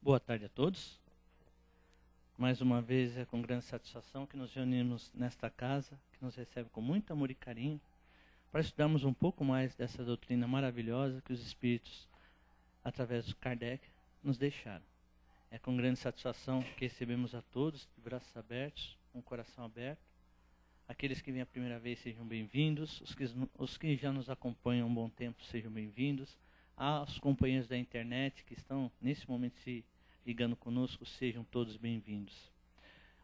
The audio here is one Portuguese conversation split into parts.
Boa tarde a todos. Mais uma vez é com grande satisfação que nos reunimos nesta casa, que nos recebe com muito amor e carinho, para estudarmos um pouco mais dessa doutrina maravilhosa que os Espíritos, através de Kardec, nos deixaram. É com grande satisfação que recebemos a todos, de braços abertos, com o coração aberto. Aqueles que vêm a primeira vez sejam bem-vindos, os que já nos acompanham há um bom tempo sejam bem-vindos. Aos companheiros da internet que estão nesse momento se ligando conosco, sejam todos bem-vindos.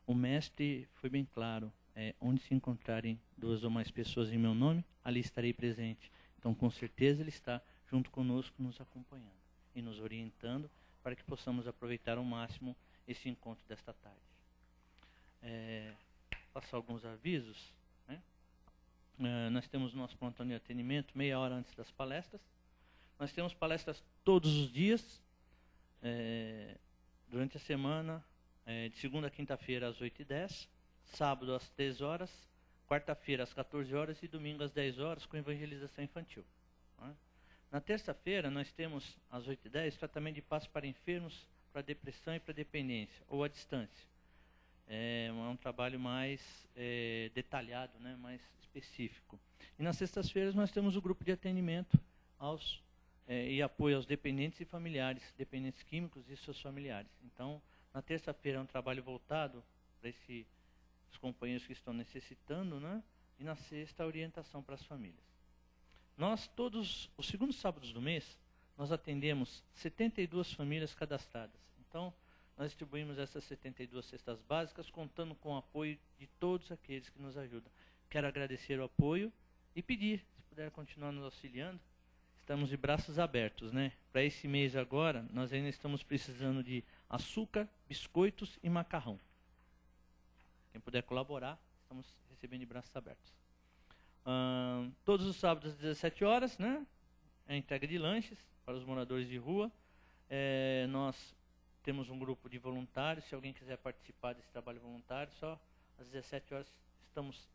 O mestre foi bem claro, onde se encontrarem duas ou mais pessoas em meu nome, ali estarei presente. Então, com certeza, ele está junto conosco, nos acompanhando e nos orientando para que possamos aproveitar ao máximo esse encontro desta tarde. Passar alguns avisos. Né? Nós temos nosso plantão de atendimento meia hora antes das palestras. Nós temos palestras todos os dias, durante a semana, de segunda a quinta-feira às 8h10, sábado às 13 horas, quarta-feira às 14 horas e domingo às 10 horas com evangelização infantil. Né? Na terça-feira nós temos às 8h10 tratamento de passe para enfermos, para depressão e para dependência, ou à distância. É um trabalho mais detalhado, né, mais específico. E nas sextas-feiras nós temos o grupo de atendimento e apoio aos dependentes e familiares, dependentes químicos e seus familiares. Então, na terça-feira é um trabalho voltado para os companheiros que estão necessitando, né? E na sexta, a orientação para as famílias. Nós, todos os segundos sábados do mês, nós atendemos 72 famílias cadastradas. Então, nós distribuímos essas 72 cestas básicas, contando com o apoio de todos aqueles que nos ajudam. Quero agradecer o apoio e pedir, se puder continuar nos auxiliando, estamos de braços abertos, né? Para esse mês agora, nós ainda estamos precisando de açúcar, biscoitos e macarrão. Quem puder colaborar, estamos recebendo de braços abertos. Todos os sábados às 17 horas, né? É a entrega de lanches para os moradores de rua. Nós temos um grupo de voluntários, se alguém quiser participar desse trabalho voluntário, só às 17 horas estamos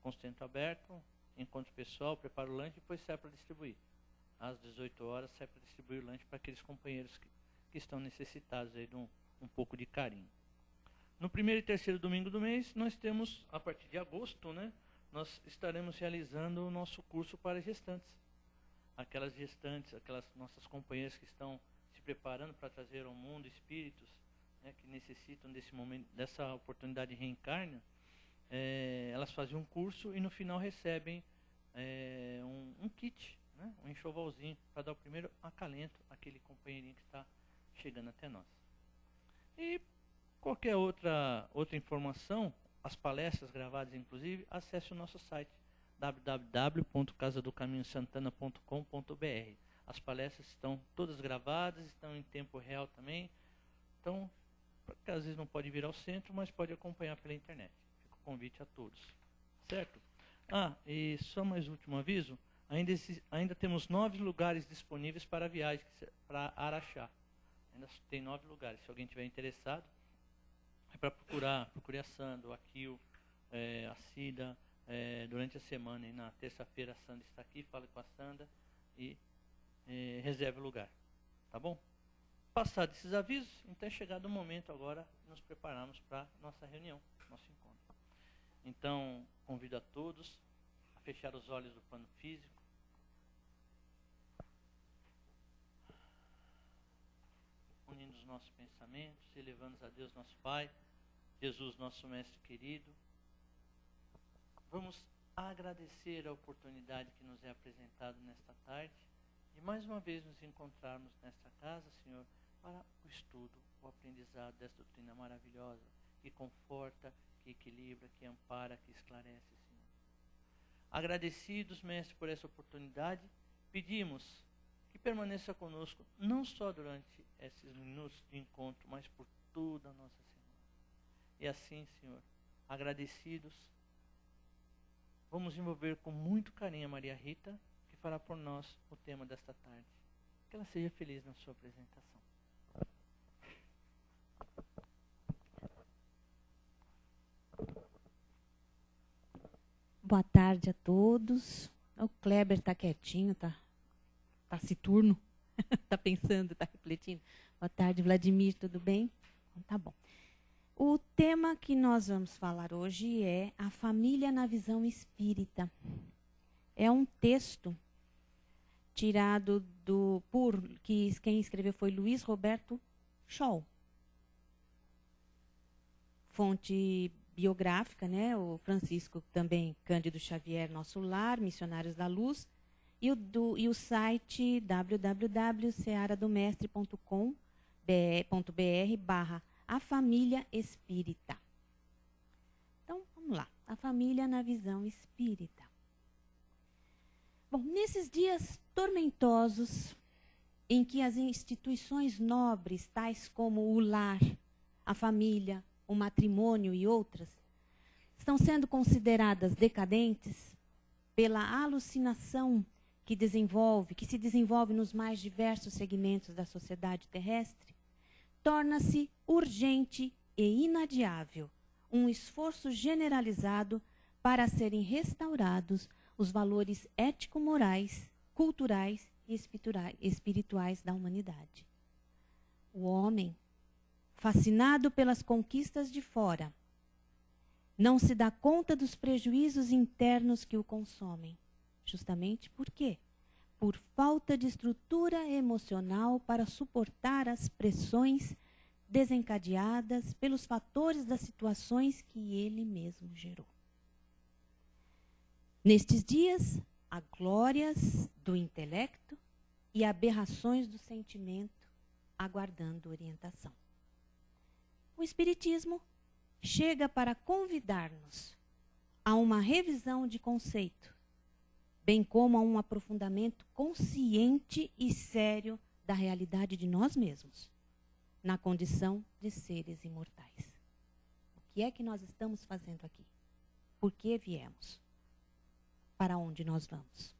com o centro aberto, encontro pessoal, prepara o lanche e depois sai para distribuir. Às 18 horas sai para distribuir o lanche para aqueles companheiros que estão necessitados aí de um pouco de carinho. No primeiro e terceiro domingo do mês, nós temos, a partir de agosto, né, nós estaremos realizando o nosso curso para gestantes. Aquelas gestantes, aquelas nossas companheiras que estão se preparando para trazer ao mundo espíritos, né, que necessitam desse momento, dessa oportunidade de reencarne, elas fazem um curso e no final recebem um kit, né, um enxovalzinho, para dar o primeiro acalento àquele companheirinho que está chegando até nós. E qualquer outra informação, as palestras gravadas inclusive, acesse o nosso site www.casadocaminhosantana.com.br. As palestras estão todas gravadas, estão em tempo real também. Então, porque às vezes não pode vir ao centro, mas pode acompanhar pela internet. Fica o convite a todos. Certo? E só mais último aviso, ainda temos 9 lugares disponíveis para a viagem para Araxá. Ainda tem 9 lugares. Se alguém estiver interessado, é para procure a Sandra, o Akil, a Cida, durante a semana. E na terça-feira a Sandra está aqui, fala com a Sandra e reserve o lugar. Tá bom? Passados esses avisos, então é chegado o momento agora de nos prepararmos para nossa reunião, nosso encontro. Então, convido a todos a fechar os olhos do plano físico. Unindo os nossos pensamentos, elevando a Deus nosso Pai, Jesus nosso Mestre querido. Vamos agradecer a oportunidade que nos é apresentada nesta tarde e mais uma vez nos encontrarmos nesta casa, Senhor, para o estudo, o aprendizado desta doutrina maravilhosa, que conforta, que equilibra, que ampara, que esclarece, Senhor. Agradecidos, Mestre, por essa oportunidade, pedimos que permaneça conosco, não só durante esses minutos de encontro, mas por toda a nossa semana. E assim, Senhor, agradecidos, vamos envolver com muito carinho a Maria Rita, que fará por nós o tema desta tarde. Que ela seja feliz na sua apresentação. Boa tarde a todos. O Kleber está quietinho, tá taciturno, está pensando, está refletindo. Boa tarde, Vladimir, tudo bem? Então, tá bom. O tema que nós vamos falar hoje é a família na visão espírita. É um texto tirado quem escreveu foi Luiz Roberto Scholl. Fonte biográfica, né? O Francisco também Cândido Xavier, Nosso Lar, Missionários da Luz, e o site www.searadomestre.com.br/A Família Espírita. Então, vamos lá. A família na visão espírita. Bom, nesses dias tormentosos, em que as instituições nobres, tais como o lar, a família, o matrimônio e outras, estão sendo consideradas decadentes pela alucinação que se desenvolve nos mais diversos segmentos da sociedade terrestre, torna-se urgente e inadiável um esforço generalizado para serem restaurados os valores ético-morais, culturais e espirituais da humanidade. O homem, fascinado pelas conquistas de fora, não se dá conta dos prejuízos internos que o consomem. Justamente por quê? Por falta de estrutura emocional para suportar as pressões desencadeadas pelos fatores das situações que ele mesmo gerou. Nestes dias, há glórias do intelecto e aberrações do sentimento aguardando orientação. O Espiritismo chega para convidar-nos a uma revisão de conceito, bem como a um aprofundamento consciente e sério da realidade de nós mesmos, na condição de seres imortais. O que é que nós estamos fazendo aqui? Por que viemos? Para onde nós vamos?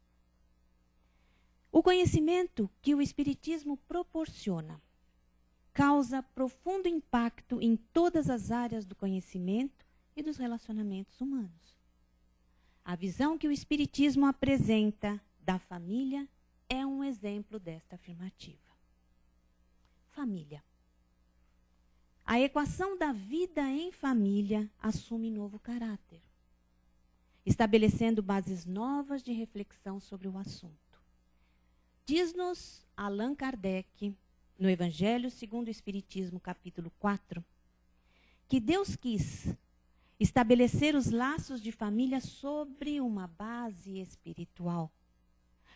O conhecimento que o Espiritismo proporciona causa profundo impacto em todas as áreas do conhecimento e dos relacionamentos humanos. A visão que o Espiritismo apresenta da família é um exemplo desta afirmativa. Família. A equação da vida em família assume novo caráter, estabelecendo bases novas de reflexão sobre o assunto. Diz-nos Allan Kardec, no Evangelho segundo o Espiritismo, capítulo 4, que Deus quis estabelecer os laços de família sobre uma base espiritual,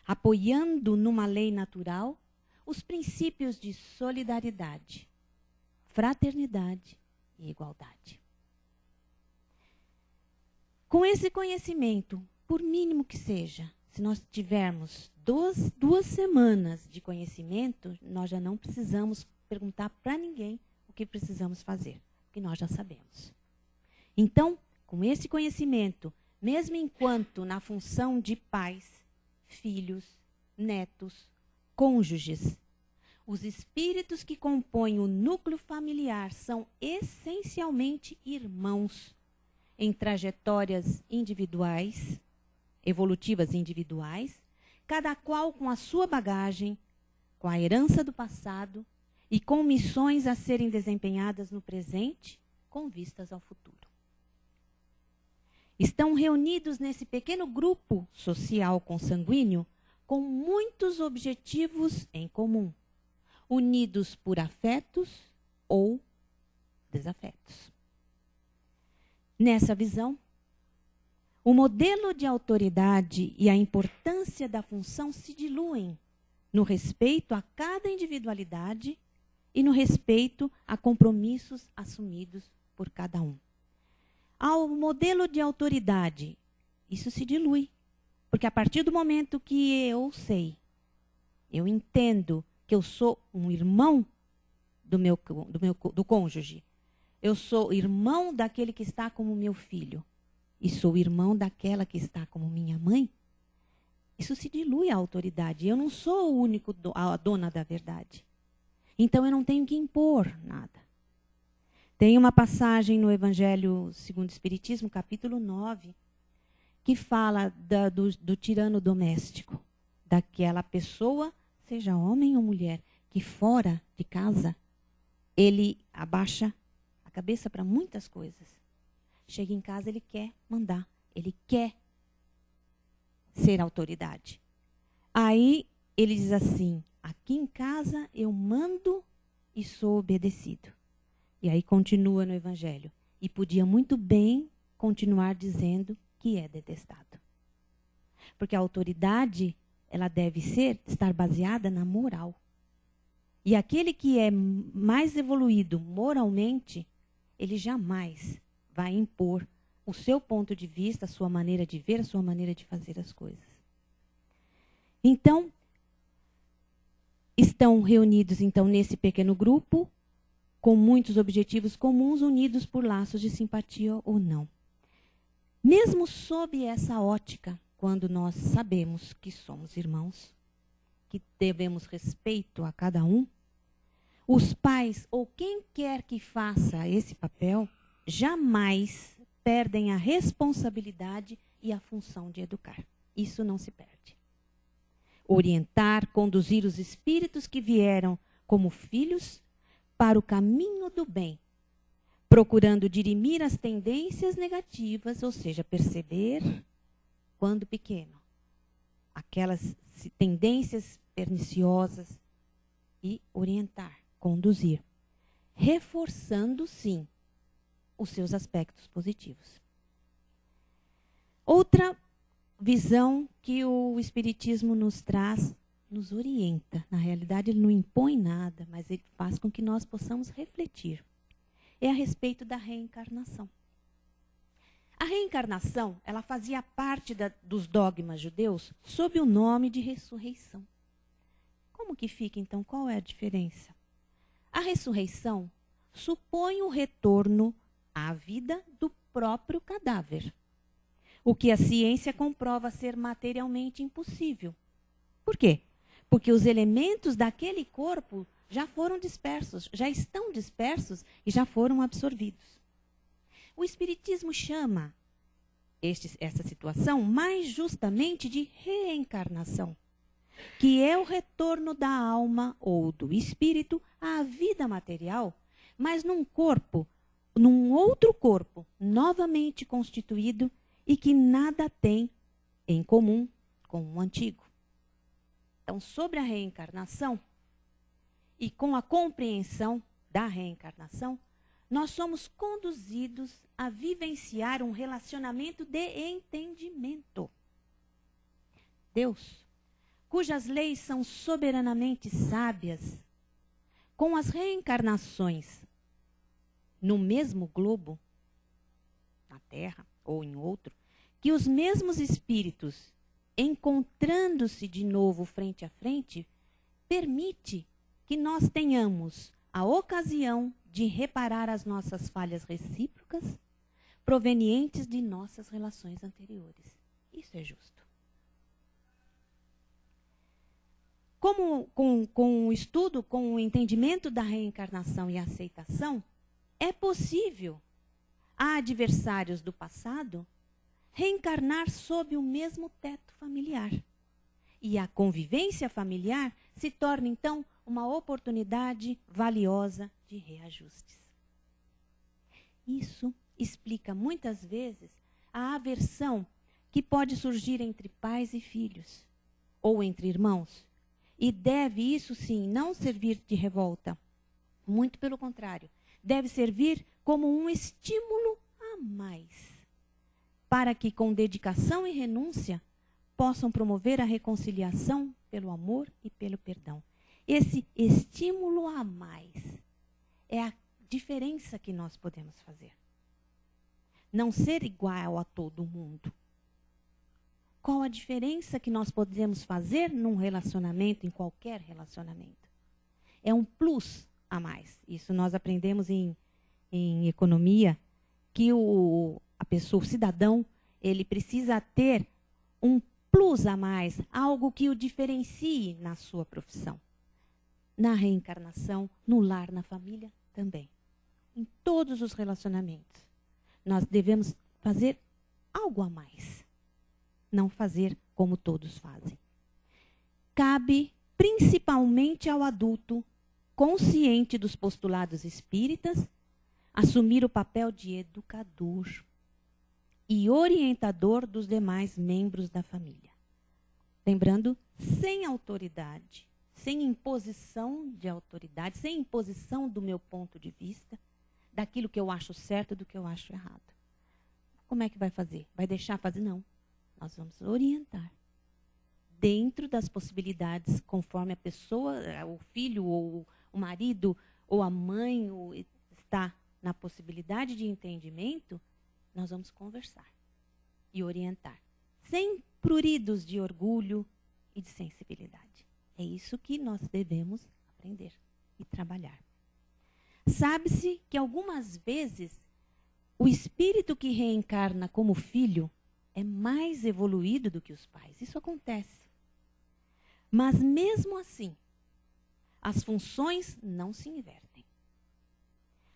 apoiando numa lei natural os princípios de solidariedade, fraternidade e igualdade. Com esse conhecimento, por mínimo que seja, se nós tivermos duas semanas de conhecimento, nós já não precisamos perguntar para ninguém o que precisamos fazer, porque nós já sabemos. Então, com esse conhecimento, mesmo enquanto na função de pais, filhos, netos, cônjuges, os espíritos que compõem o núcleo familiar são essencialmente irmãos em trajetórias individuais, evolutivas individuais, cada qual com a sua bagagem, com a herança do passado e com missões a serem desempenhadas no presente, com vistas ao futuro. Estão reunidos nesse pequeno grupo social consanguíneo com muitos objetivos em comum, unidos por afetos ou desafetos. Nessa visão, o modelo de autoridade e a importância da função se diluem no respeito a cada individualidade e no respeito a compromissos assumidos por cada um. Ao modelo de autoridade, isso se dilui, porque a partir do momento que eu entendo que eu sou um irmão do cônjuge, eu sou irmão daquele que está como meu filho, e sou irmão daquela que está como minha mãe, isso se dilui a autoridade. Eu não sou o único a dona da verdade. Então eu não tenho que impor nada. Tem uma passagem no Evangelho segundo o Espiritismo, capítulo 9, que fala do tirano doméstico, daquela pessoa, seja homem ou mulher, que que fora de casa, ele abaixa a cabeça para muitas coisas. Chega em casa, ele quer mandar, ele quer ser autoridade. Aí ele diz assim: aqui em casa eu mando e sou obedecido. E aí continua no Evangelho. E podia muito bem continuar dizendo que é detestado. Porque a autoridade, ela deve estar baseada na moral. E aquele que é mais evoluído moralmente, ele jamais vai impor o seu ponto de vista, a sua maneira de ver, a sua maneira de fazer as coisas. Então, estão reunidos nesse pequeno grupo, com muitos objetivos comuns, unidos por laços de simpatia ou não. Mesmo sob essa ótica, quando nós sabemos que somos irmãos, que devemos respeito a cada um, os pais, ou quem quer que faça esse papel, jamais perdem a responsabilidade e a função de educar. Isso não se perde. Orientar, conduzir os espíritos que vieram como filhos para o caminho do bem, procurando dirimir as tendências negativas, ou seja, perceber, quando pequeno, aquelas tendências perniciosas e orientar, conduzir, reforçando, sim, os seus aspectos positivos. Outra visão que o Espiritismo nos traz, nos orienta. Na realidade, ele não impõe nada, mas ele faz com que nós possamos refletir. É a respeito da reencarnação. A reencarnação, ela fazia parte dos dogmas judeus sob o nome de ressurreição. Como que fica, então? Qual é a diferença? A ressurreição supõe o retorno à vida do próprio cadáver, o que a ciência comprova ser materialmente impossível. Por quê? Porque os elementos daquele corpo já foram dispersos, já estão dispersos e já foram absorvidos. O Espiritismo chama essa situação mais justamente de reencarnação, que é o retorno da alma ou do espírito à vida material, mas num outro corpo, novamente constituído e que nada tem em comum com o antigo. Então, sobre a reencarnação e com a compreensão da reencarnação, nós somos conduzidos a vivenciar um relacionamento de entendimento. Deus, cujas leis são soberanamente sábias, com as reencarnações no mesmo globo, na Terra ou em outro, que os mesmos espíritos, encontrando-se de novo frente a frente, permite que nós tenhamos a ocasião de reparar as nossas falhas recíprocas provenientes de nossas relações anteriores. Isso é justo. Com o estudo, com o entendimento da reencarnação e a aceitação, é possível a adversários do passado reencarnar sob o mesmo teto familiar. E a convivência familiar se torna, então, uma oportunidade valiosa de reajustes. Isso explica muitas vezes a aversão que pode surgir entre pais e filhos, ou entre irmãos. E deve, isso sim, não servir de revolta. Muito pelo contrário, deve servir como um estímulo a mais, para que, com dedicação e renúncia, possam promover a reconciliação pelo amor e pelo perdão. Esse estímulo a mais é a diferença que nós podemos fazer. Não ser igual a todo mundo. Qual a diferença que nós podemos fazer num relacionamento, em qualquer relacionamento? É um plus a mais. Isso nós aprendemos em economia, que o cidadão, ele precisa ter um plus a mais, algo que o diferencie na sua profissão. Na reencarnação, no lar, na família, também. Em todos os relacionamentos. Nós devemos fazer algo a mais. Não fazer como todos fazem. Cabe principalmente ao adulto, consciente dos postulados espíritas, assumir o papel de educador e orientador dos demais membros da família. Lembrando, sem autoridade, sem imposição de autoridade, sem imposição do meu ponto de vista, daquilo que eu acho certo do que eu acho errado. Como é que vai fazer? Vai deixar fazer? Não. Nós vamos orientar. Dentro das possibilidades, conforme a pessoa, o filho, ou o marido, ou a mãe está na possibilidade de entendimento, nós vamos conversar e orientar. Sem pruridos de orgulho e de sensibilidade. É isso que nós devemos aprender e trabalhar. Sabe-se que algumas vezes o espírito que reencarna como filho é mais evoluído do que os pais. Isso acontece. Mas mesmo assim, as funções não se invertem.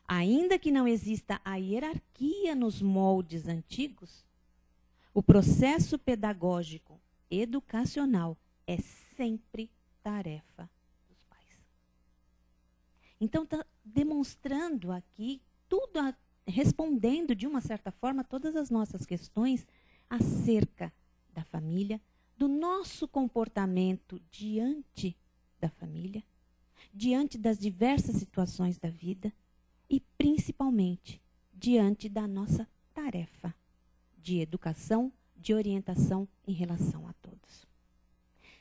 Ainda que não exista a hierarquia nos moldes antigos, o processo pedagógico educacional é sempre tarefa dos pais. Então, está demonstrando aqui, respondendo de uma certa forma todas as nossas questões acerca da família, do nosso comportamento diante da família, diante das diversas situações da vida e, principalmente, diante da nossa tarefa de educação, de orientação em relação a todos.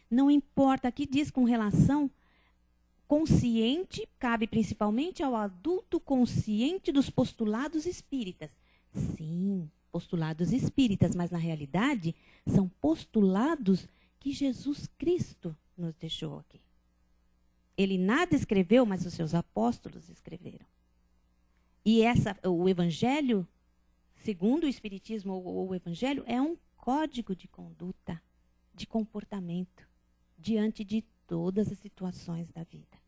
Não importa, aqui diz com relação consciente, cabe principalmente ao adulto consciente dos postulados espíritas. Sim, postulados espíritas, mas na realidade são postulados que Jesus Cristo nos deixou aqui. Ele nada escreveu, mas os seus apóstolos escreveram. E o Evangelho, segundo o Espiritismo, o Evangelho é um código de conduta, de comportamento, diante de todas as situações da vida.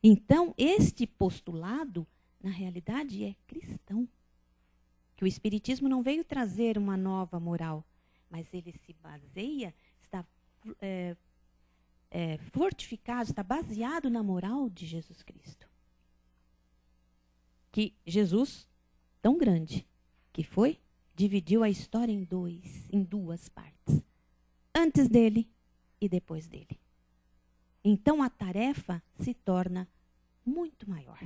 Então, este postulado, na realidade, é cristão. Que o Espiritismo não veio trazer uma nova moral, mas ele se baseia, está fortificado, está baseado na moral de Jesus Cristo. Que Jesus, tão grande que foi, dividiu a história em duas partes. Antes dele e depois dele. Então a tarefa se torna muito maior.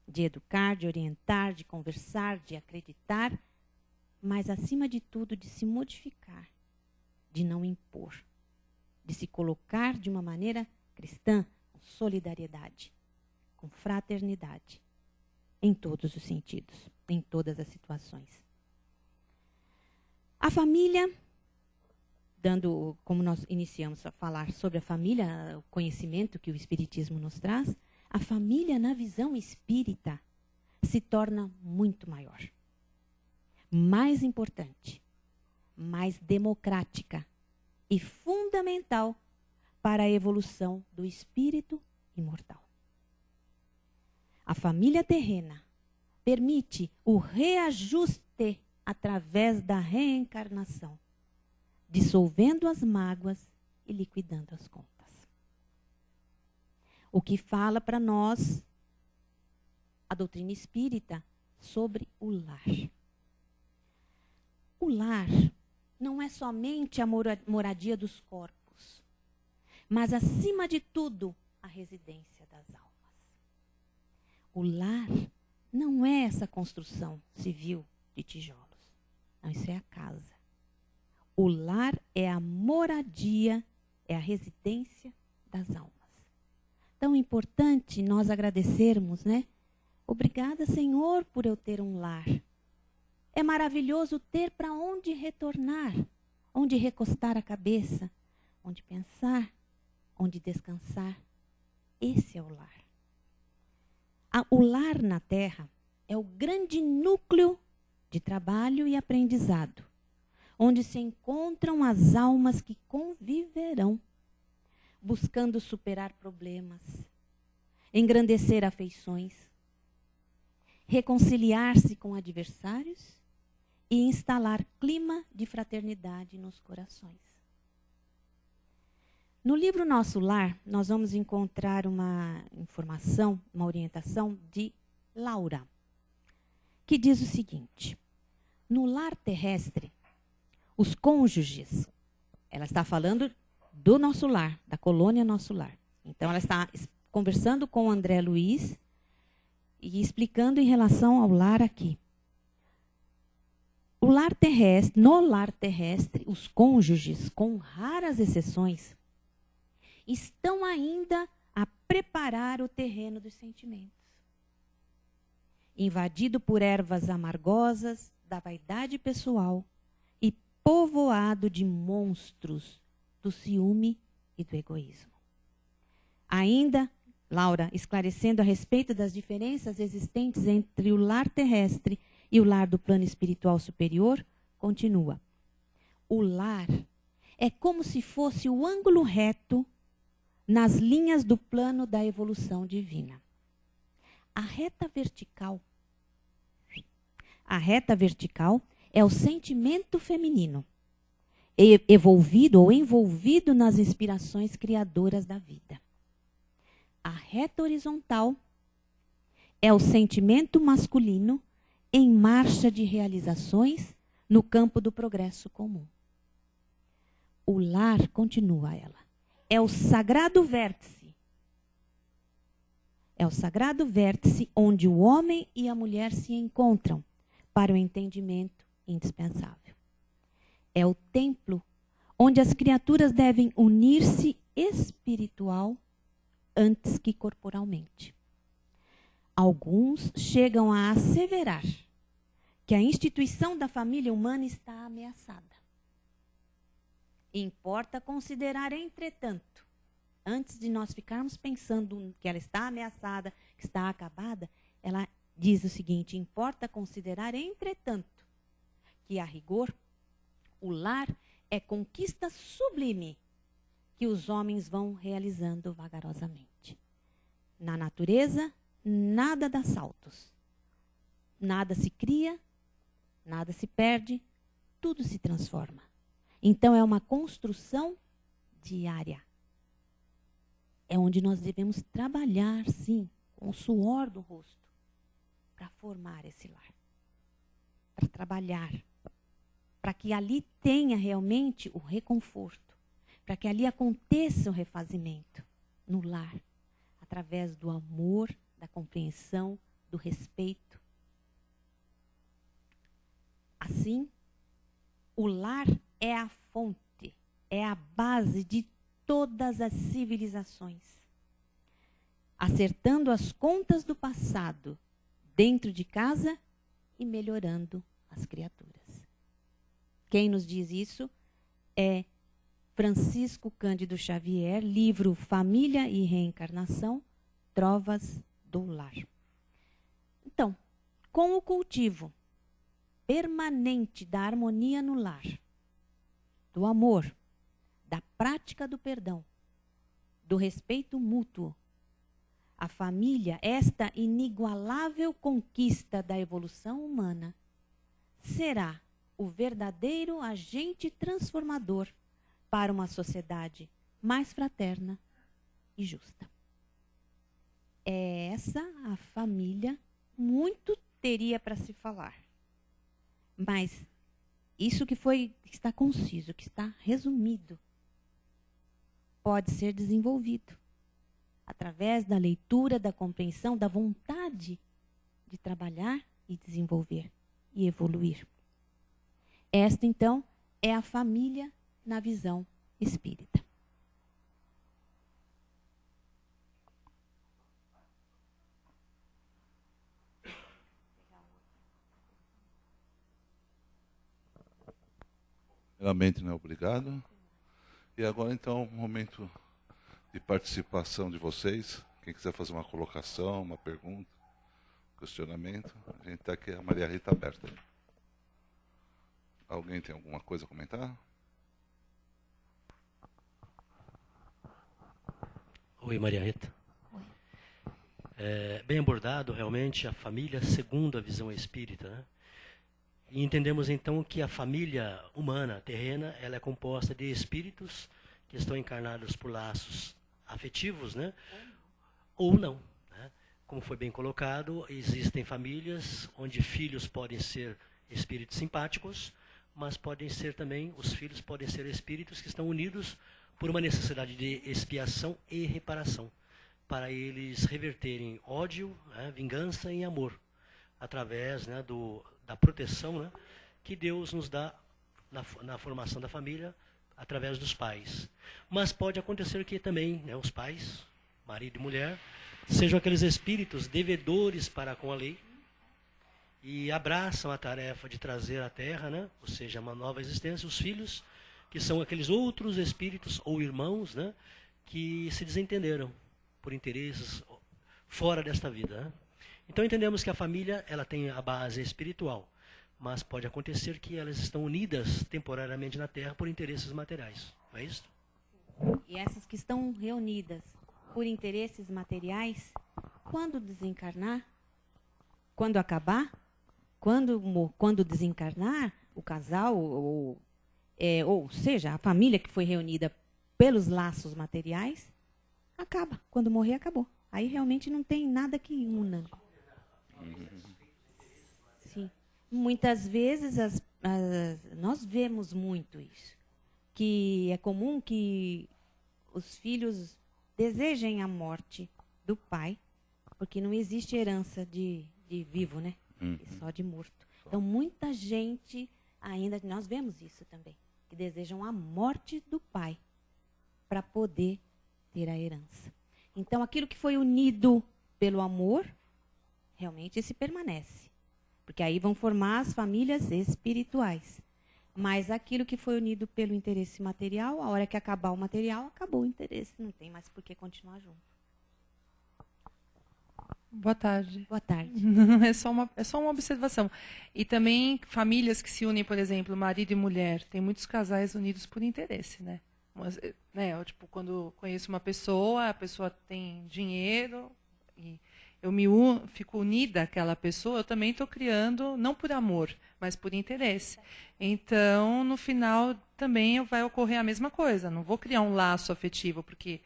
De educar, de orientar, de conversar, de acreditar, mas acima de tudo de se modificar, de não impor, de se colocar de uma maneira cristã, com solidariedade, com fraternidade, em todos os sentidos, em todas as situações. A família, como nós iniciamos a falar sobre a família, o conhecimento que o Espiritismo nos traz, a família na visão espírita se torna muito maior, mais importante, mais democrática e fundamental para a evolução do espírito imortal. A família terrena permite o reajuste através da reencarnação, dissolvendo as mágoas e liquidando as contas. O que fala para nós a doutrina espírita sobre o lar. O lar não é somente a moradia dos corpos, mas, acima de tudo, a residência das almas. O lar não é essa construção civil de tijolos. Não, isso é a casa. O lar é a moradia, é a residência das almas. Tão importante nós agradecermos, né? Obrigada, Senhor, por eu ter um lar. É maravilhoso ter para onde retornar, onde recostar a cabeça, onde pensar, onde descansar. Esse é o lar. O lar na Terra é o grande núcleo de trabalho e aprendizado, onde se encontram as almas que conviverão, buscando superar problemas, engrandecer afeições, reconciliar-se com adversários e instalar clima de fraternidade nos corações. No livro Nosso Lar, nós vamos encontrar uma informação, uma orientação de Laura, que diz o seguinte: no lar terrestre, os cônjuges, ela está falando do nosso lar, da colônia Nosso Lar. Então, ela está conversando com o André Luiz e explicando em relação ao lar aqui. O lar terrestre, no lar terrestre, os cônjuges, com raras exceções, estão ainda a preparar o terreno dos sentimentos. Invadido por ervas amargosas da vaidade pessoal e povoado de monstros do ciúme e do egoísmo. Ainda, Laura, esclarecendo a respeito das diferenças existentes entre o lar terrestre e o lar do plano espiritual superior, continua. O lar é como se fosse o ângulo reto nas linhas do plano da evolução divina. A reta vertical é o sentimento feminino, evolvido ou envolvido nas inspirações criadoras da vida. A reta horizontal é o sentimento masculino em marcha de realizações no campo do progresso comum. O lar, continua ela, é o sagrado vértice. É o sagrado vértice onde o homem e a mulher se encontram para o entendimento indispensável. É o templo onde as criaturas devem unir-se espiritual antes que corporalmente. Alguns chegam a asseverar que a instituição da família humana está ameaçada. Importa considerar, entretanto, antes de nós ficarmos pensando que ela está ameaçada, que está acabada, ela diz o seguinte: importa considerar, entretanto, que a rigor, o lar é conquista sublime que os homens vão realizando vagarosamente. Na natureza, nada dá saltos. Nada se cria, nada se perde, tudo se transforma. Então, é uma construção diária. É onde nós devemos trabalhar, sim, com o suor do rosto, para formar esse lar. Para trabalhar. Para que ali tenha realmente o reconforto. Para que ali aconteça o refazimento no lar. Através do amor, da compreensão, do respeito. Assim, o lar é a fonte, é a base de todas as civilizações. Acertando as contas do passado dentro de casa e melhorando as criaturas. Quem nos diz isso é Francisco Cândido Xavier, livro Família e Reencarnação, Trovas do Lar. Então, com o cultivo permanente da harmonia no lar, do amor, da prática do perdão, do respeito mútuo, a família, esta inigualável conquista da evolução humana, será o verdadeiro agente transformador para uma sociedade mais fraterna e justa. É essa a família, muito teria para se falar. Mas isso que está conciso, que está resumido, pode ser desenvolvido através da leitura, da compreensão, da vontade de trabalhar e desenvolver e evoluir. Esta, então, é a família na visão espírita. Primeiramente, né, obrigado. E agora, então, um momento de participação de vocês. Quem quiser fazer uma colocação, uma pergunta, questionamento, a gente está aqui, a Maria Rita aberta. Alguém tem alguma coisa a comentar? Oi, Maria Rita. Oi. Bem abordado, realmente, a família segundo a visão espírita, né? E entendemos, então, que a família humana, terrena, ela é composta de espíritos que estão encarnados por laços afetivos, né? Ou não. Né? Como foi bem colocado, existem famílias onde filhos podem ser espíritos simpáticos, mas os filhos podem ser espíritos que estão unidos por uma necessidade de expiação e reparação, para eles reverterem ódio, né, vingança em amor, através, né, da proteção, né, que Deus nos dá na formação da família, através dos pais. Mas pode acontecer que também, né, os pais, marido e mulher, sejam aqueles espíritos devedores para com a lei, e abraçam a tarefa de trazer à Terra, né, ou seja, uma nova existência, os filhos, que são aqueles outros espíritos ou irmãos, né, que se desentenderam por interesses fora desta vida. Né? Então entendemos que a família ela tem a base espiritual, mas pode acontecer que elas estão unidas temporariamente na Terra por interesses materiais. Não é isso? E essas que estão reunidas por interesses materiais, quando desencarnar, quando acabar, quando desencarnar, o casal, ou seja, a família que foi reunida pelos laços materiais, acaba. Quando morrer, acabou. Aí realmente não tem nada que una. Sim. Muitas vezes nós vemos muito isso. Que é comum que os filhos desejem a morte do pai, porque não existe herança de vivo, né? Só de morto. Então, muita gente ainda, nós vemos isso também, que desejam a morte do pai para poder ter a herança. Então, aquilo que foi unido pelo amor, realmente se permanece. Porque aí vão formar as famílias espirituais. Mas aquilo que foi unido pelo interesse material, a hora que acabar o material, acabou o interesse. Não tem mais por que continuar junto. Boa tarde. Boa tarde. É só uma observação. E também famílias que se unem, por exemplo, marido e mulher. Tem muitos casais unidos por interesse, né? Eu, tipo, quando conheço uma pessoa, a pessoa tem dinheiro e eu fico unida àquela pessoa, eu também estou criando, não por amor, mas por interesse. Então, no final, também vai ocorrer a mesma coisa. Não vou criar um laço afetivo, porque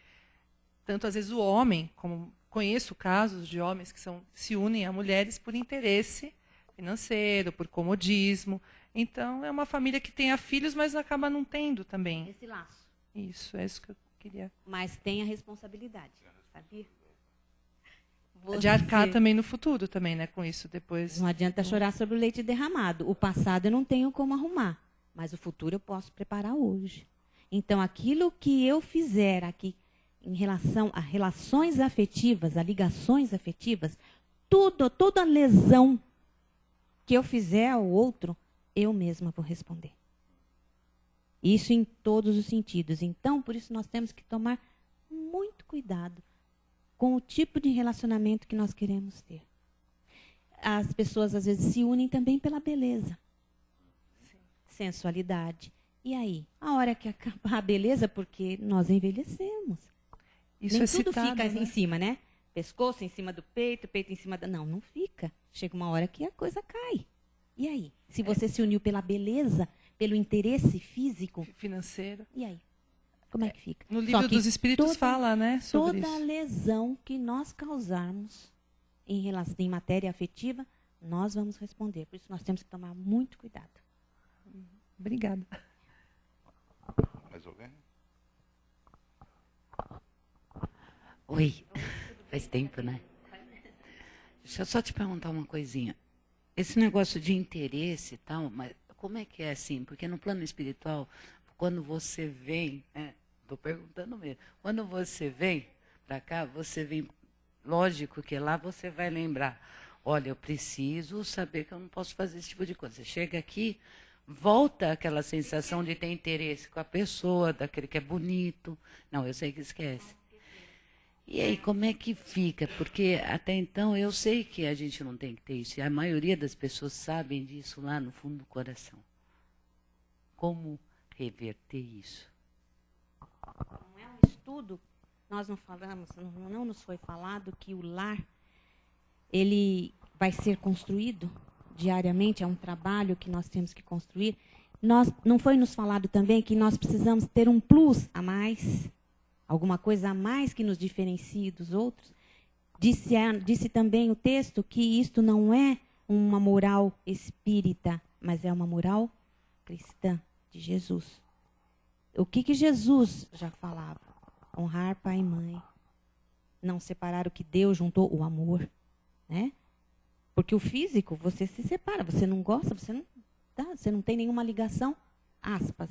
tanto às vezes o homem, como conheço casos de homens que se unem a mulheres por interesse financeiro, por comodismo. Então, é uma família que tenha filhos, mas acaba não tendo também. Esse laço. Isso, é isso que eu queria. Mas tem a responsabilidade, sabia? De arcar também no futuro, também, né? Com isso depois. Não adianta chorar sobre o leite derramado. O passado eu não tenho como arrumar, mas o futuro eu posso preparar hoje. Então, aquilo que eu fizer aqui em relação a relações afetivas, a ligações afetivas, toda lesão que eu fizer ao outro, eu mesma vou responder. Isso em todos os sentidos. Então, por isso nós temos que tomar muito cuidado com o tipo de relacionamento que nós queremos ter. As pessoas, às vezes, se unem também pela beleza. Sim. Sensualidade. E aí? A hora que acabar a beleza, porque nós envelhecemos. Isso nem é tudo citado, fica né? em cima, né? Pescoço em cima do peito, peito em cima da... Não fica. Chega uma hora que a coisa cai. E aí? Se você se uniu pela beleza, pelo interesse físico... financeiro. E aí? Como é que fica? No livro dos Espíritos fala, né? Sobre toda isso. lesão que nós causarmos em matéria afetiva, nós vamos responder. Por isso nós temos que tomar muito cuidado. Obrigada. Mais alguém? Oi, faz tempo, né? Deixa eu só te perguntar uma coisinha. Esse negócio de interesse e tal, mas como é que é assim? Porque no plano espiritual, quando você vem, estou perguntando mesmo, quando você vem para cá, você vem, lógico que lá você vai lembrar, olha, eu preciso saber que eu não posso fazer esse tipo de coisa. Você chega aqui, volta aquela sensação de ter interesse com a pessoa, daquele que é bonito. Não, eu sei que esquece. E aí, como é que fica? Porque até então eu sei que a gente não tem que ter isso. E a maioria das pessoas sabem disso lá no fundo do coração. Como reverter isso? Não é um estudo, nós não falamos, não nos foi falado que o lar, ele vai ser construído diariamente, é um trabalho que nós temos que construir. não foi nos falado também que nós precisamos ter um plus a mais? Alguma coisa a mais que nos diferencie dos outros? Disse também o texto que isto não é uma moral espírita, mas é uma moral cristã de Jesus. O que Jesus já falava? Honrar pai e mãe. Não separar o que Deus juntou, o amor. Né? Porque o físico, você se separa. Você não gosta, você não tem nenhuma ligação, aspas.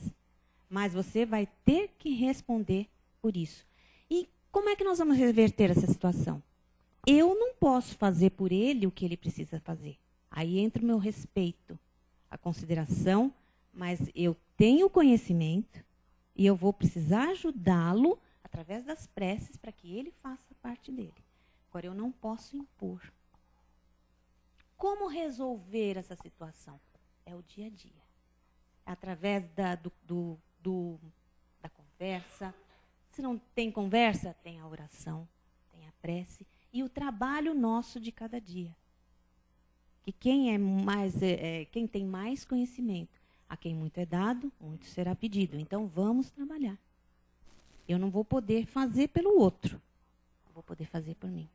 Mas você vai ter que responder por isso. E como é que nós vamos reverter essa situação? Eu não posso fazer por ele o que ele precisa fazer. Aí entra o meu respeito, a consideração, mas eu tenho conhecimento e eu vou precisar ajudá-lo através das preces para que ele faça parte dele. Agora, eu não posso impor. Como resolver essa situação? É o dia a dia. Através da conversa. Se não tem conversa, tem a oração, tem a prece e o trabalho nosso de cada dia. Que quem tem mais conhecimento, a quem muito é dado, muito será pedido. Então, vamos trabalhar. Eu não vou poder fazer pelo outro. Vou poder fazer por mim.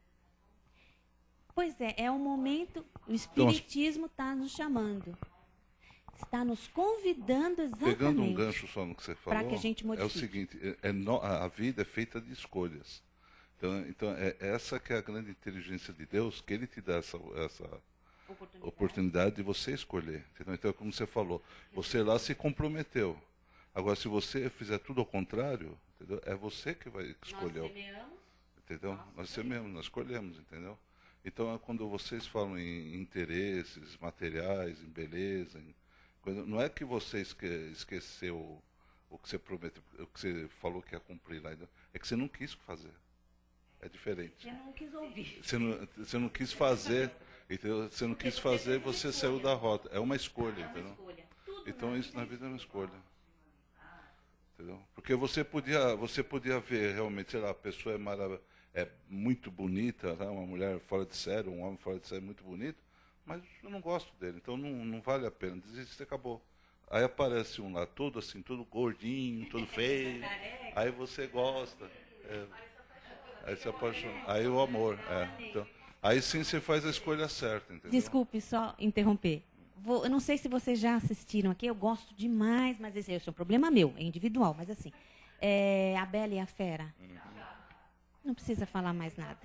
Pois é o momento, o Espiritismo está nos chamando. Está nos convidando exatamente. Pegando um gancho só no que você falou, para que a gente modifique. É o seguinte, a vida é feita de escolhas. Então é essa que é a grande inteligência de Deus, que Ele te dá essa oportunidade de você escolher. Entendeu? Então, como você falou, você lá se comprometeu. Agora, se você fizer tudo ao contrário, entendeu? É você que vai escolher. Nós semeamos. Entendeu? Nós semeamos, nós escolhemos, entendeu? Então, quando vocês falam em interesses materiais, em beleza, não é que você esqueceu o que você prometeu, o que você falou que ia cumprir lá, é que você não quis fazer. É diferente. Eu não quis ouvir. Você não quis fazer, entendeu? Você não quis fazer, você saiu da rota. É uma escolha, entendeu? Então isso na vida é uma escolha. Entendeu? Porque você podia ver realmente, sei lá, a pessoa é muito bonita, né? Uma mulher fora de série, um homem fora de série muito bonito, mas eu não gosto dele, então não vale a pena. Desiste, acabou. Aí aparece um lá, todo assim, todo gordinho, todo feio. Aí você gosta. Aí se apaixona. Aí o amor. Então, aí sim você faz a escolha certa, entendeu? Desculpe só interromper. Eu não sei se vocês já assistiram aqui, eu gosto demais, mas esse é um problema meu, é individual, mas assim, A Bela e a Fera. Não precisa falar mais nada.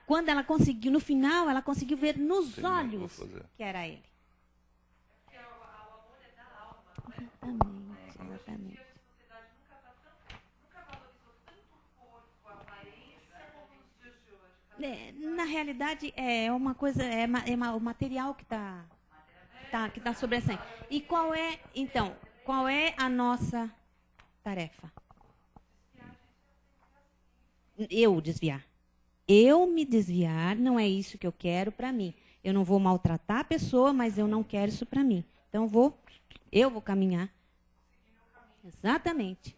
Quando ela conseguiu, no final, ela conseguiu ver nos olhos que era ele. Exatamente. Na realidade, é uma coisa, o material que está sobressaindo. E qual é a nossa tarefa? Eu desviar. Eu me desviar, não é isso que eu quero para mim. Eu não vou maltratar a pessoa, mas eu não quero isso para mim. Então, eu vou caminhar. Exatamente.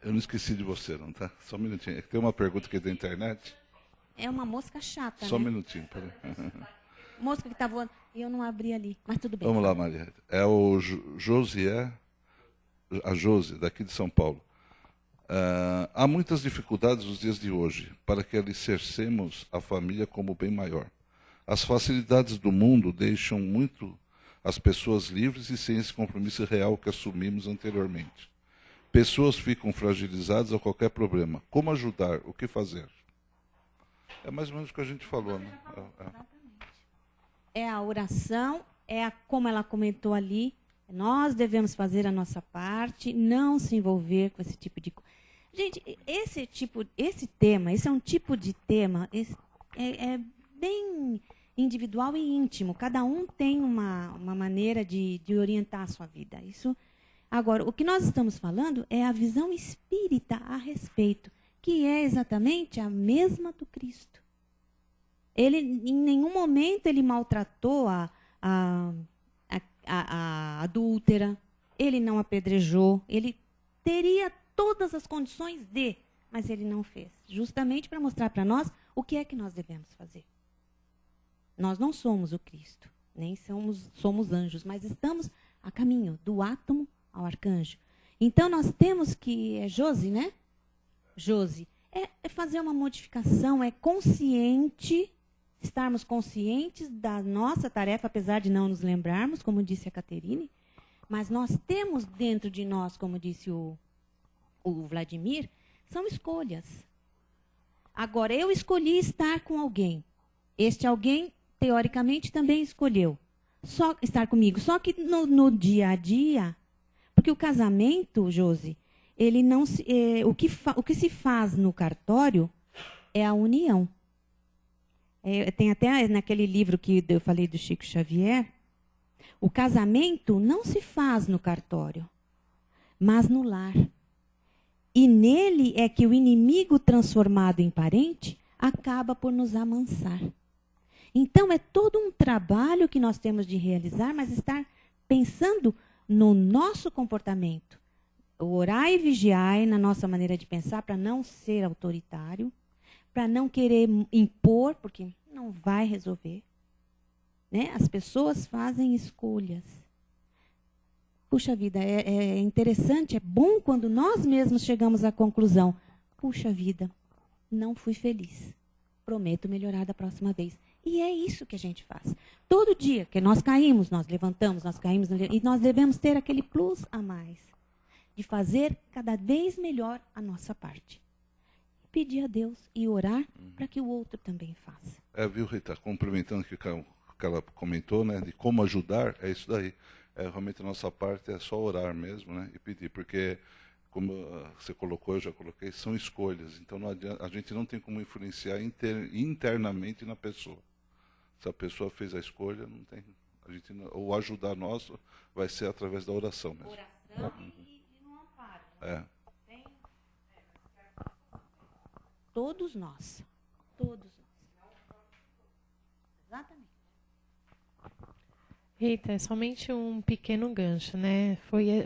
Eu não esqueci de você, não, tá? Só um minutinho. Tem uma pergunta aqui da internet. É uma mosca chata, Só né? um minutinho, peraí. Mosca que está voando. E eu não abri ali, mas tudo bem. Vamos lá, Maria. É o Josié, a Josi, daqui de São Paulo. Há muitas dificuldades nos dias de hoje para que alicercemos a família como bem maior. As facilidades do mundo deixam muito as pessoas livres e sem esse compromisso real que assumimos anteriormente. Pessoas ficam fragilizadas a qualquer problema. Como ajudar? O que fazer? É mais ou menos o que a gente falou, né? É a oração, como ela comentou ali, nós devemos fazer a nossa parte, não se envolver com esse tipo de coisa. Gente, esse tema, esse é um tipo de tema, é bem individual e íntimo. Cada um tem uma maneira de orientar a sua vida. Agora, o que nós estamos falando é a visão espírita a respeito, que é exatamente a mesma do Cristo. Ele, em nenhum momento, ele maltratou a adúltera, ele não apedrejou, ele teria todas as condições de mas ele não fez. Justamente para mostrar para nós o que é que nós devemos fazer. Nós não somos o Cristo, nem somos anjos, mas estamos a caminho do átomo ao arcanjo. Então nós temos que, é Josi, né? Josi, é fazer uma modificação, é consciente, estarmos conscientes da nossa tarefa, apesar de não nos lembrarmos, como disse a Caterine, mas nós temos dentro de nós, como disse o Vladimir, são escolhas. Agora, eu escolhi estar com alguém. Este alguém, teoricamente, também escolheu estar comigo. Só que no dia a dia, porque o casamento, Josi, ele não o que se faz no cartório é a união. Tem até naquele livro que eu falei do Chico Xavier, o casamento não se faz no cartório, mas no lar. E nele é que o inimigo transformado em parente acaba por nos amansar. Então é todo um trabalho que nós temos de realizar, mas estar pensando no nosso comportamento. Orar e vigiar na nossa maneira de pensar para não ser autoritário, para não querer impor, porque não vai resolver. Né? As pessoas fazem escolhas. Puxa vida, é interessante, é bom quando nós mesmos chegamos à conclusão. Puxa vida, não fui feliz. Prometo melhorar da próxima vez. E é isso que a gente faz. Todo dia que nós caímos, nós levantamos, nós caímos, e nós devemos ter aquele plus a mais. De fazer cada vez melhor a nossa parte. Pedir a Deus e orar para que o outro também faça. Viu, Rita, complementando o que ela comentou, né, de como ajudar, é isso daí. Realmente a nossa parte é só orar mesmo, né, e pedir, porque, como você colocou, eu já coloquei, são escolhas. Então não adianta, a gente não tem como influenciar internamente na pessoa. Se a pessoa fez a escolha, não tem. Ou ajudar nós vai ser através da oração mesmo. Oração e no amparo. Todos nós. Todos nós. Exatamente. Rita, é somente um pequeno gancho, né?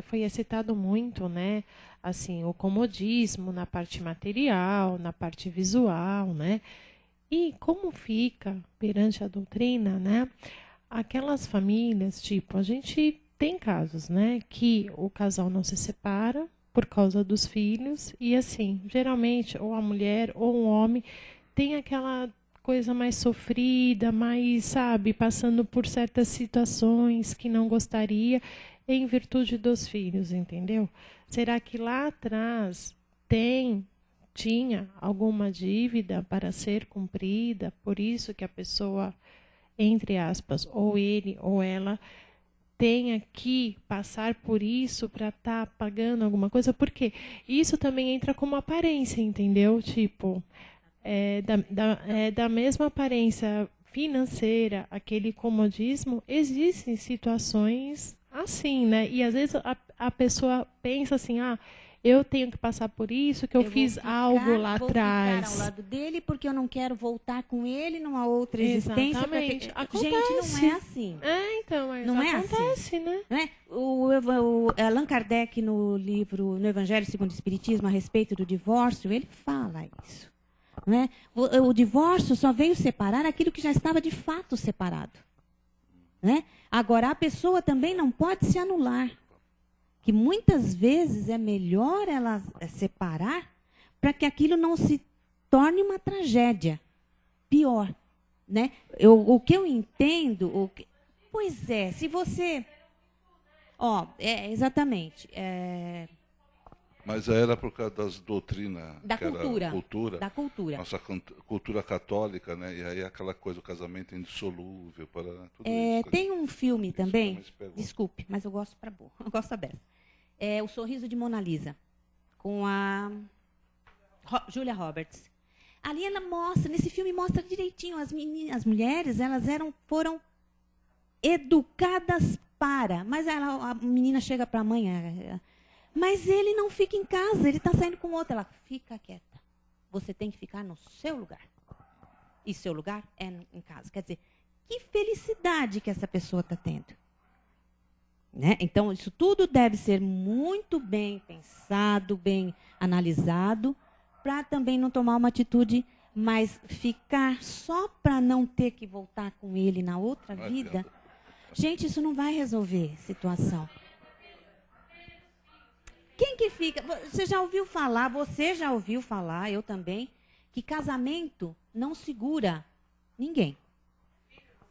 Foi citado muito, né? Assim, o comodismo na parte material, na parte visual, né? E como fica perante a doutrina, né? Aquelas famílias, tipo, a gente tem casos, né? Que o casal não se separa por causa dos filhos e assim, geralmente, ou a mulher ou o homem tem aquela coisa mais sofrida, mais, sabe, passando por certas situações que não gostaria em virtude dos filhos, entendeu? Será que lá atrás tinha alguma dívida para ser cumprida, por isso que a pessoa, entre aspas, ou ele ou ela, tenha que passar por isso para estar pagando alguma coisa? Porque isso também entra como aparência, entendeu? Tipo, da mesma aparência financeira, aquele comodismo, existem situações assim, né? E às vezes a pessoa pensa assim, eu tenho que passar por isso, que eu fiz algo lá atrás. Vou ficar ao lado dele porque eu não quero voltar com ele numa outra existência. Exatamente. Acontece. Gente, não é assim. Então, mas não acontece, é assim, né? Não é? O Allan Kardec, no livro No Evangelho segundo o Espiritismo, a respeito do divórcio, ele fala isso. Não é? O divórcio só veio separar aquilo que já estava de fato separado. Né? Agora, a pessoa também não pode se anular. Que muitas vezes é melhor ela separar para que aquilo não se torne uma tragédia pior. Né? O que eu entendo... Pois é, se você... exatamente. Mas era por causa das doutrinas. Da cultura. Da cultura. Nossa cultura católica, né? E aí aquela coisa, o casamento indissolúvel, para tudo isso. Tem um filme também, também desculpe, mas eu gosto para boa, eu gosto da beça. O Sorriso de Mona Lisa, com a Julia Roberts. Ali ela mostra, nesse filme mostra direitinho, as mulheres, elas foram educadas para, mas a menina chega para a mãe, mas ele não fica em casa, ele está saindo com outra. Ela fica quieta. Você tem que ficar no seu lugar. E seu lugar é em casa. Quer dizer, que felicidade que essa pessoa está tendo. Né? Então, isso tudo deve ser muito bem pensado, bem analisado, para também não tomar uma atitude, mas ficar só para não ter que voltar com ele na outra vida, gente, isso não vai resolver a situação. Quem que fica? Você já ouviu falar, eu também, que casamento não segura ninguém.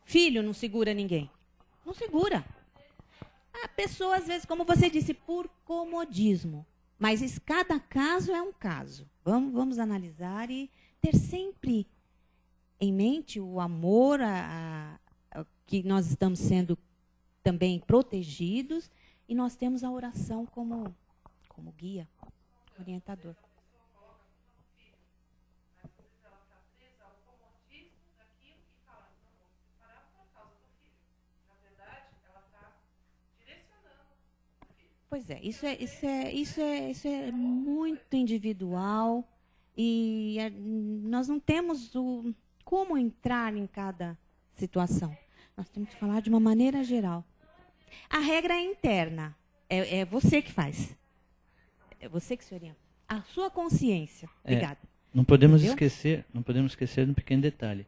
Filho não segura ninguém. Não segura. A pessoa, às vezes, como você disse, por comodismo. Mas cada caso é um caso. Vamos analisar e ter sempre em mente o amor, que nós estamos sendo também protegidos, e nós temos a oração como guia, orientador. Pois é, isso é muito individual e nós não temos como entrar em cada situação. Nós temos que falar de uma maneira geral. A regra é interna, é você que faz. É você que se orienta. A sua consciência. Obrigada. Não podemos esquecer de um pequeno detalhe.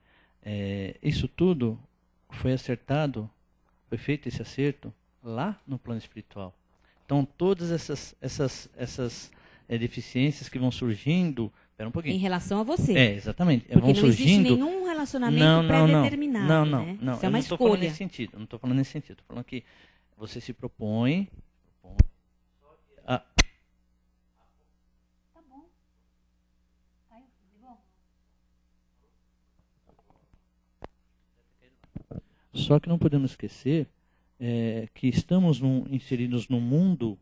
Isso tudo foi acertado, foi feito esse acerto lá no plano espiritual. Então, todas essas deficiências que vão surgindo... Espera um pouquinho. Em relação a você. Exatamente. Porque vão não existe surgindo... nenhum relacionamento pré-determinado. Não. Né? Não. Isso é uma escolha. Não estou falando nesse sentido. Não estou falando nesse sentido. Estou falando que você se propõe... Tá bom. Só que não podemos esquecer que estamos inseridos num mundo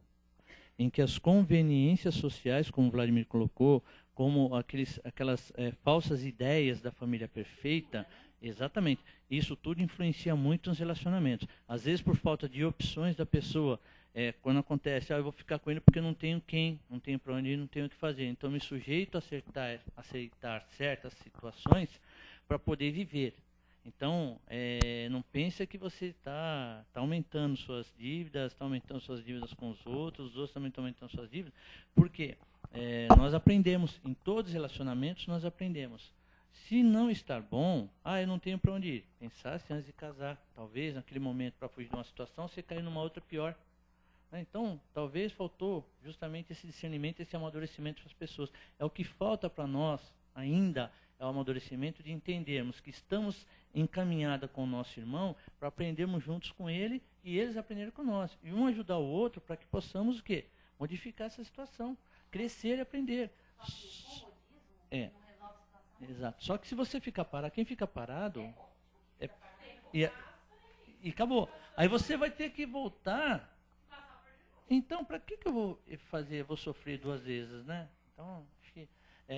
em que as conveniências sociais, como o Vladimir colocou, como aquelas falsas ideias da família perfeita, exatamente, isso tudo influencia muito nos relacionamentos. Às vezes, por falta de opções da pessoa, quando acontece, eu vou ficar com ele porque não tenho não tenho para onde ir, não tenho o que fazer. Então, me sujeito a aceitar certas situações para poder viver. Então, não pense que você está aumentando suas dívidas, está aumentando suas dívidas com os outros também estão aumentando suas dívidas, porque nós aprendemos, em todos os relacionamentos nós aprendemos. Se não estar bom, eu não tenho para onde ir. Pensasse antes de casar, talvez naquele momento, para fugir de uma situação, você cair numa outra pior. Então, talvez faltou justamente esse discernimento, esse amadurecimento para as pessoas. É o que falta para nós ainda, é o amadurecimento de entendermos que estamos encaminhada com o nosso irmão para aprendermos juntos com ele e eles aprenderem com nós. E um ajudar o outro para que possamos o quê? Modificar essa situação, crescer e aprender. Exato. Só que se você ficar parado, quem fica parado e acabou. Aí você vai ter que voltar. Então, para que eu vou fazer? Vou sofrer duas vezes, né? Então, acho que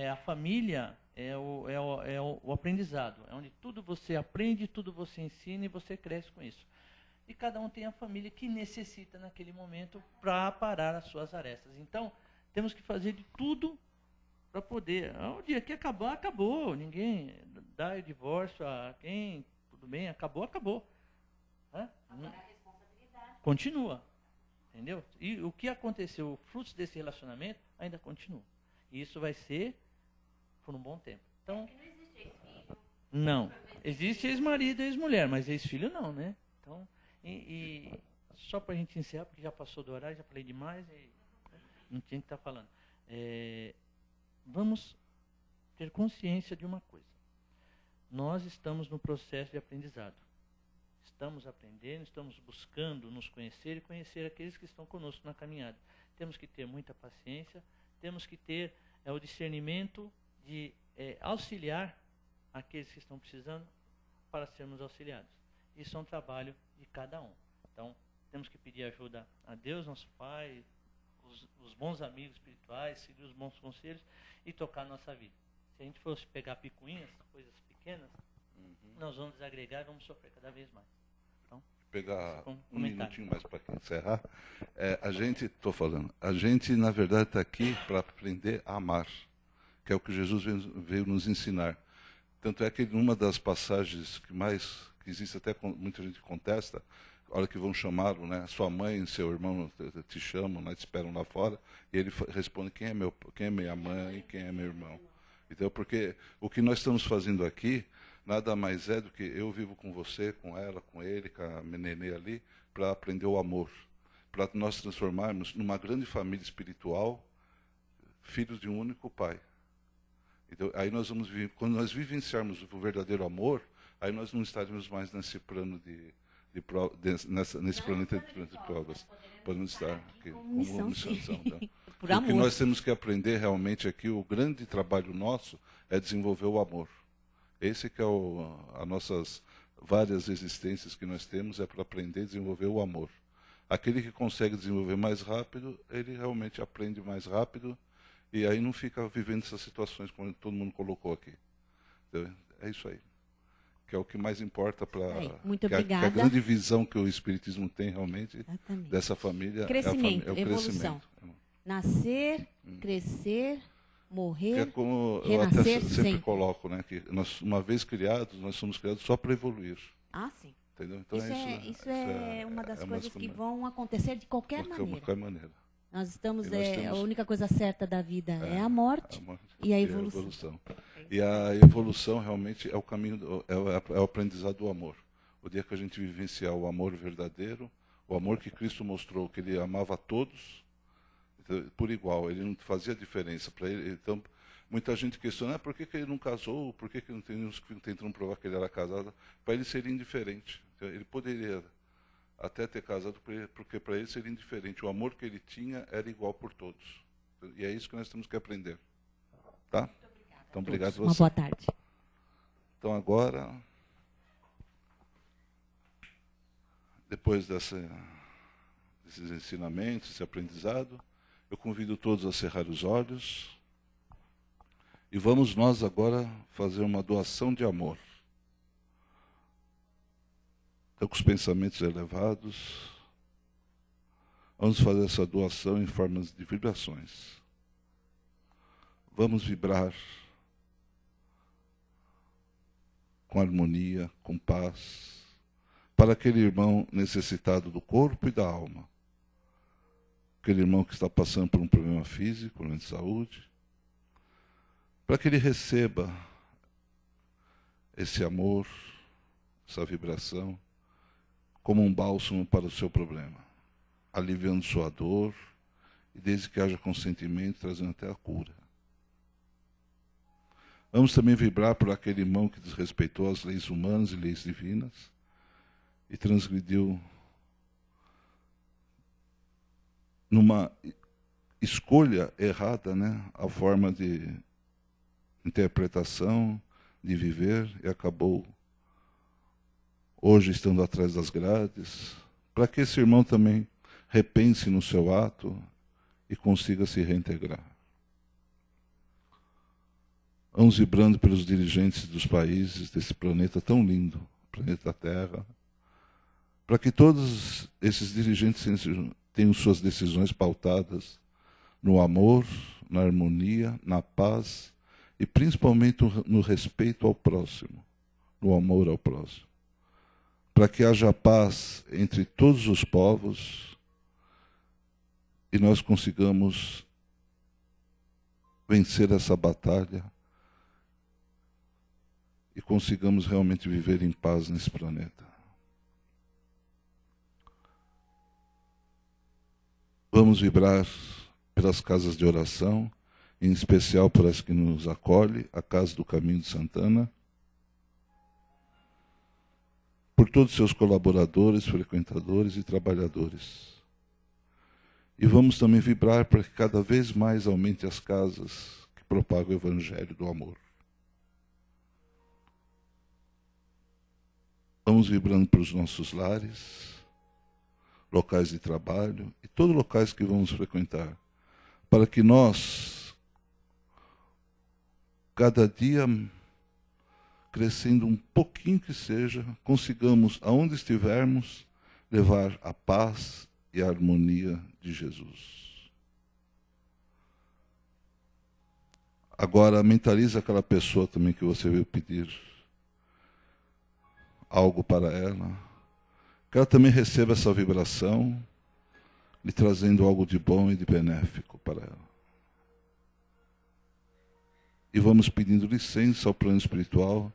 a família é o aprendizado. É onde tudo você aprende, tudo você ensina e você cresce com isso. E cada um tem a família que necessita naquele momento para parar as suas arestas. Então, temos que fazer de tudo para poder. O dia que acabar, acabou. Ninguém dá o divórcio a quem, tudo bem, acabou. Agora a responsabilidade continua. Entendeu? E o que aconteceu, frutos desse relacionamento, ainda continua. E isso vai ser por um bom tempo. Então, não existe ex-filho? Não. Existe ex-marido e ex-mulher, mas ex-filho não, né? Então, e só para a gente encerrar, porque já passou do horário, já falei demais, não tinha que estar falando. Vamos ter consciência de uma coisa. Nós estamos no processo de aprendizado. Estamos aprendendo, estamos buscando nos conhecer e conhecer aqueles que estão conosco na caminhada. Temos que ter muita paciência, temos que ter o discernimento de auxiliar aqueles que estão precisando para sermos auxiliados. Isso é um trabalho de cada um. Então, temos que pedir ajuda a Deus, nosso Pai, os bons amigos espirituais, seguir os bons conselhos e tocar a nossa vida. Se a gente fosse pegar picuinhas, coisas pequenas, nós vamos desagregar e vamos sofrer cada vez mais. Então, pegar um minutinho mais para encerrar. A gente, na verdade, está aqui para aprender a amar, que é o que Jesus veio nos ensinar. Tanto é que numa das passagens que existe até muita gente contesta, a hora que vão chamá-lo, né? Sua mãe e seu irmão te chamam, né? Te esperam lá fora, e ele responde: quem é minha mãe, quem é meu irmão? Então, porque o que nós estamos fazendo aqui nada mais é do que eu vivo com você, com ela, com ele, com a nenê ali, para aprender o amor, para nós transformarmos numa grande família espiritual, filhos de um único pai. Então, aí nós vamos quando nós vivenciarmos o verdadeiro amor, aí nós não estaremos mais nesse plano nesse planeta de provas. Podemos estar aqui como missão. Tá? O que nós temos que aprender realmente aqui, o grande trabalho nosso é desenvolver o amor. Esse que é as nossas várias existências que nós temos, é para aprender a desenvolver o amor. Aquele que consegue desenvolver mais rápido, ele realmente aprende mais rápido, e aí não fica vivendo essas situações como todo mundo colocou aqui. Então, é isso aí. Que é o que mais importa para que a grande visão que o Espiritismo tem realmente. Exatamente. Dessa família crescimento, é o evolução. Crescimento. Nascer, crescer, morrer, que é como renascer, eu até sempre coloco, né, que nós, uma vez criados, nós somos criados só para evoluir. Ah, sim. Entendeu? Então isso é uma das coisas que vão acontecer de qualquer maneira. Nós estamos, a única coisa certa da vida é a morte e a evolução. E a evolução realmente é o caminho, é o aprendizado do amor. O dia que a gente vivenciar o amor verdadeiro, o amor que Cristo mostrou, que ele amava a todos, por igual, ele não fazia diferença para ele. Então, muita gente questiona, por que ele não casou, por que não tem uns que tentando provar que ele era casado? Para ele seria indiferente. Então, ele poderia até ter casado, porque para ele seria indiferente. O amor que ele tinha era igual por todos. E é isso que nós temos que aprender. Tá? Então, obrigado a você. Uma boa tarde. Então, agora, depois desses ensinamentos, esse aprendizado, eu convido todos a cerrar os olhos e vamos nós agora fazer uma doação de amor. Então, com os pensamentos elevados, vamos fazer essa doação em formas de vibrações. Vamos vibrar com harmonia, com paz, para aquele irmão necessitado do corpo e da alma. Aquele irmão que está passando por um problema físico, problema de saúde, para que ele receba esse amor, essa vibração, como um bálsamo para o seu problema, aliviando sua dor, e desde que haja consentimento, trazendo até a cura. Vamos também vibrar por aquele irmão que desrespeitou as leis humanas e leis divinas, e transgrediu numa escolha errada, né, a forma de interpretação, de viver, e acabou hoje estando atrás das grades, para que esse irmão também repense no seu ato e consiga se reintegrar. Vamos vibrando pelos dirigentes dos países desse planeta tão lindo, planeta Terra, para que todos esses dirigentes tenham suas decisões pautadas no amor, na harmonia, na paz e principalmente no respeito ao próximo, no amor ao próximo. Para que haja paz entre todos os povos e nós consigamos vencer essa batalha e consigamos realmente viver em paz nesse planeta. Vamos vibrar pelas casas de oração, em especial por as que nos acolhe, a Casa do Caminho de Santana, por todos os seus colaboradores, frequentadores e trabalhadores. E vamos também vibrar para que cada vez mais aumente as casas que propagam o Evangelho do amor. Vamos vibrando para os nossos lares, locais de trabalho e todos os locais que vamos frequentar, para que nós, cada dia crescendo um pouquinho que seja, consigamos, aonde estivermos, levar a paz e a harmonia de Jesus. Agora, mentaliza aquela pessoa também que você veio pedir algo para ela, Que ela também receba essa vibração, lhe trazendo algo de bom e de benéfico para ela. E vamos pedindo licença ao plano espiritual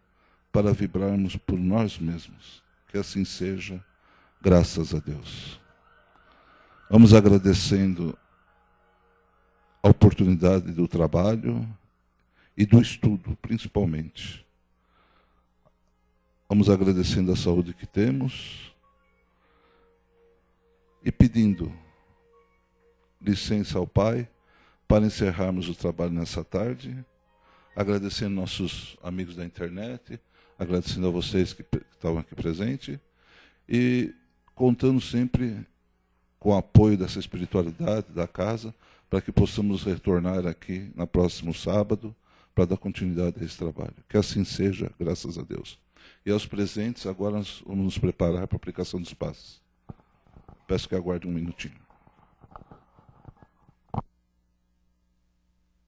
para vibrarmos por nós mesmos. Que assim seja, graças a Deus. Vamos agradecendo a oportunidade do trabalho e do estudo, principalmente. Vamos agradecendo a saúde que temos e pedindo licença ao Pai para encerrarmos o trabalho nessa tarde, agradecendo nossos amigos da internet, agradecendo a vocês que estavam aqui presentes e contando sempre com o apoio dessa espiritualidade da casa para que possamos retornar aqui no próximo sábado para dar continuidade a esse trabalho. Que assim seja, graças a Deus. E aos presentes, agora nós vamos nos preparar para a aplicação dos passos. Peço que aguarde um minutinho.